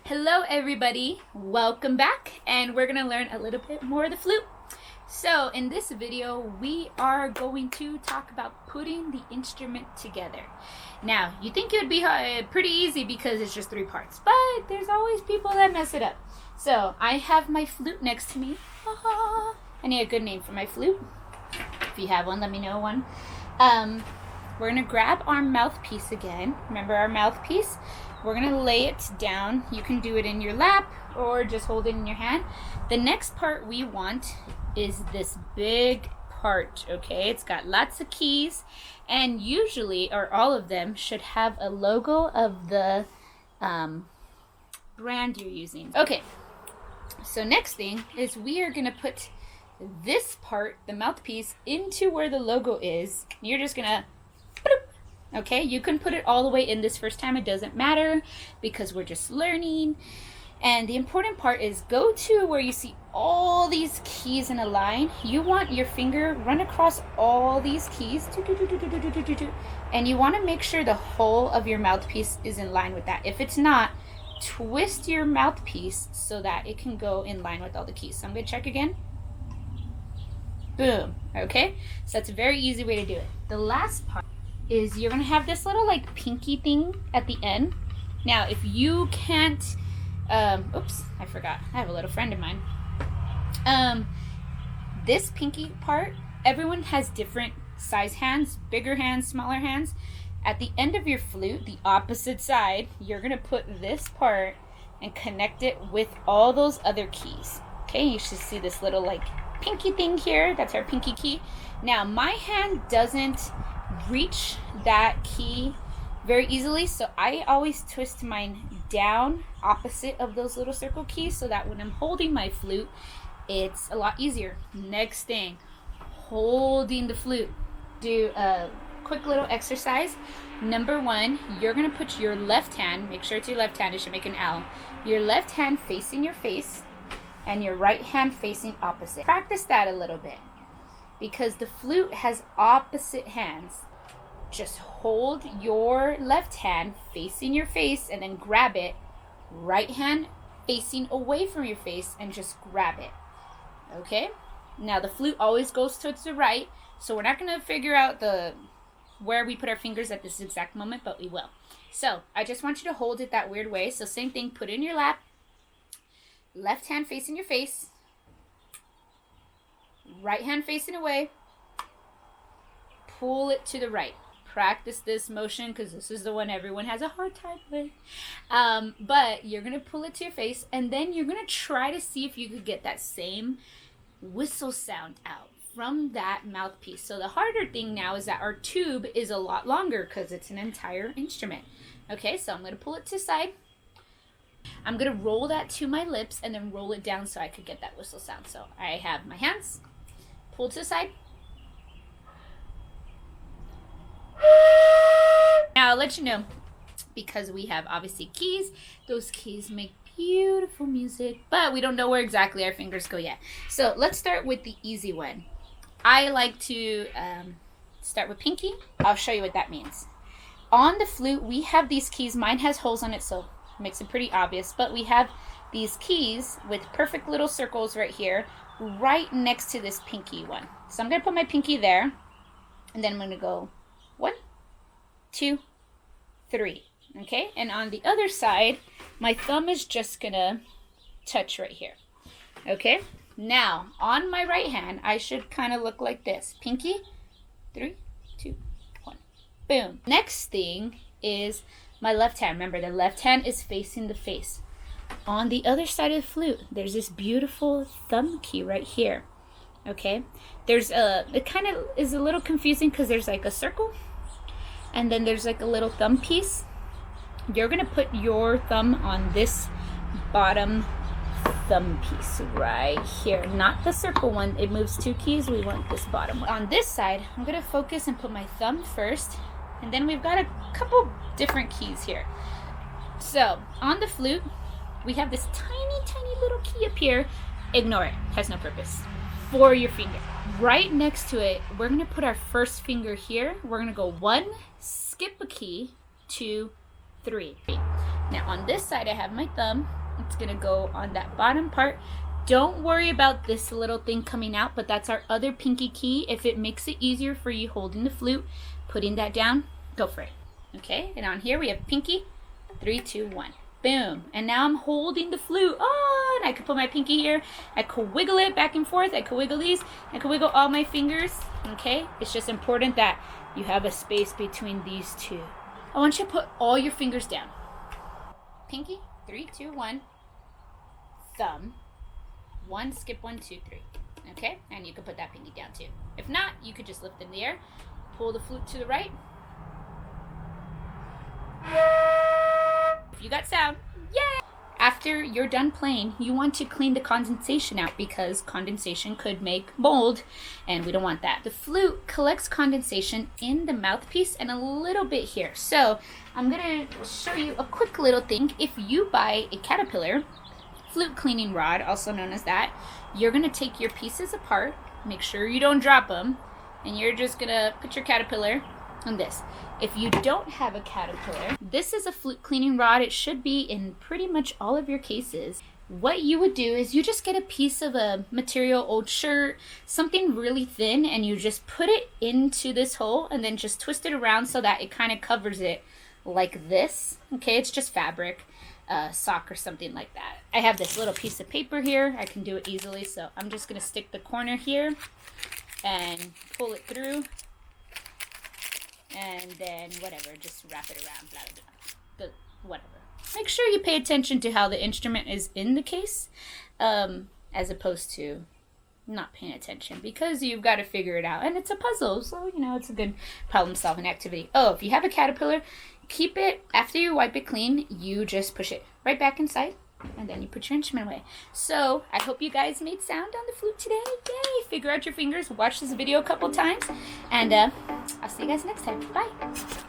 Hello everybody, welcome back, and we're gonna learn a little bit more of the flute. So in this video we are going to talk about putting the instrument together. Now you think it would be pretty easy because it's just 3 parts, but there's always people that mess it up. So I have my flute next to me. I need a good name for my flute. If you have one, let me know one. We're gonna grab our mouthpiece again. Remember our mouthpiece? We're gonna lay it down. You can do it in your lap or just hold it in your hand. The next part we want is this big part, okay? It's got lots of keys, and usually, or all of them, should have a logo of the brand you're using. Okay, so next thing is we are gonna put this part, the mouthpiece, into where the logo is. You're just gonna okay, you can put it all the way in this first time. It doesn't matter because we're just learning. And the important part is go to where you see all these keys in a line. You want your finger run across all these keys, and you want to make sure the whole of your mouthpiece is in line with that. If it's not, twist your mouthpiece so that it can go in line with all the keys. So I'm going to check again. Boom. Okay, so that's a very easy way to do it. The last part is you're gonna have this little like pinky thing at the end. Now if you can't oops, I forgot, I have a little friend of mine. This pinky part, everyone has different size hands, bigger hands, smaller hands. At the end of your flute, the opposite side, you're gonna put this part and connect it with all those other keys. Okay, you should see this little like pinky thing here. That's our pinky key. Now my hand doesn't reach that key very easily, so I always twist mine down opposite of those little circle keys so that when I'm holding my flute it's a lot easier. Next thing, holding the flute. Do a quick little exercise. Number 1, you're gonna put your left hand, make sure it's your left hand, it should make an L, your left hand facing your face and your right hand facing opposite. Practice that a little bit because the flute has opposite hands. Just hold your left hand facing your face and then grab it. Right hand facing away from your face and just grab it. Okay? Now the flute always goes towards the right, so we're not going to figure out where we put our fingers at this exact moment, but we will. So I just want you to hold it that weird way. So same thing, put it in your lap. Left hand facing your face. Right hand facing away. Pull it to the right. Practice this motion because this is the one everyone has a hard time with. But you're going to pull it to your face, and then you're going to try to see if you could get that same whistle sound out from that mouthpiece. So the harder thing now is that our tube is a lot longer because it's an entire instrument. Okay, so I'm going to pull it to the side. I'm going to roll that to my lips and then roll it down so I could get that whistle sound. So I have my hands pulled to the side. Now I'll let you know, because we have obviously keys, those keys make beautiful music, but we don't know where exactly our fingers go yet. So let's start with the easy one. I like to start with pinky. I'll show you what that means. On the flute, we have these keys. Mine has holes on it, so it makes it pretty obvious, but we have these keys with perfect little circles right here, right next to this pinky one. So I'm going to put my pinky there, and then I'm going to go 1, 2, 3. Okay, and on the other side, my thumb is just gonna touch right here. Okay, now on my right hand, I should kind of look like this. Pinky, 3, 2, 1. Boom. Next thing is my left hand. Remember, the left hand is facing the face. On the other side of the flute, there's this beautiful thumb key right here. Okay, it kind of is a little confusing because there's like a circle and then there's like a little thumb piece. You're gonna put your thumb on this bottom thumb piece right here, not the circle one. It moves 2 keys. We want this bottom one. On this side, I'm gonna focus and put my thumb first, and then we've got a couple different keys here. So on the flute, we have this tiny little key up here. Ignore it, has no purpose. For your finger. Right next to it, we're going to put our first finger here. We're going to go 1, skip a key, 2, 3. Now on this side I have my thumb. It's gonna go on that bottom part. Don't worry about this little thing coming out, but that's our other pinky key. If it makes it easier for you holding the flute, putting that down, go for it. Okay, and on here we have pinky, 3, 2, 1. Boom. And now I'm holding the flute. Oh, and I could put my pinky here. I could wiggle it back and forth. I could wiggle these. I could wiggle all my fingers. Okay, it's just important that you have a space between these two. I want you to put all your fingers down. Pinky, 3, 2, 1. Thumb. 1, skip 1, 2, 3. Okay, and you can put that pinky down too. If not, you could just lift in the air, pull the flute to the right. If you got sound, yay! After you're done playing, you want to clean the condensation out because condensation could make mold, and we don't want that. The flute collects condensation in the mouthpiece and a little bit here. So I'm gonna show you a quick little thing. If you buy a Caterpillar flute cleaning rod, also known as that, you're gonna take your pieces apart, make sure you don't drop them, and you're just gonna put your Caterpillar on this. If you don't have a Caterpillar, this is a flute cleaning rod. It should be in pretty much all of your cases. What you would do is you just get a piece of a material, old shirt, something really thin, and you just put it into this hole and then just twist it around so that it kind of covers it like this. Okay, it's just fabric. Sock or something like that. I have this little piece of paper here. I can do it easily, so I'm just going to stick the corner here and pull it through, and then whatever, just wrap it around, blah, blah, blah, whatever. Make sure you pay attention to how the instrument is in the case, as opposed to not paying attention, because you've got to figure it out, and it's a puzzle, so you know, it's a good problem-solving activity. Oh, if you have a Caterpillar, keep it, after you wipe it clean, you just push it right back inside, and then you put your instrument away. So I hope you guys made sound on the flute today. Yay! Figure out your fingers, watch this video a couple times, and I'll see you guys next time. Bye!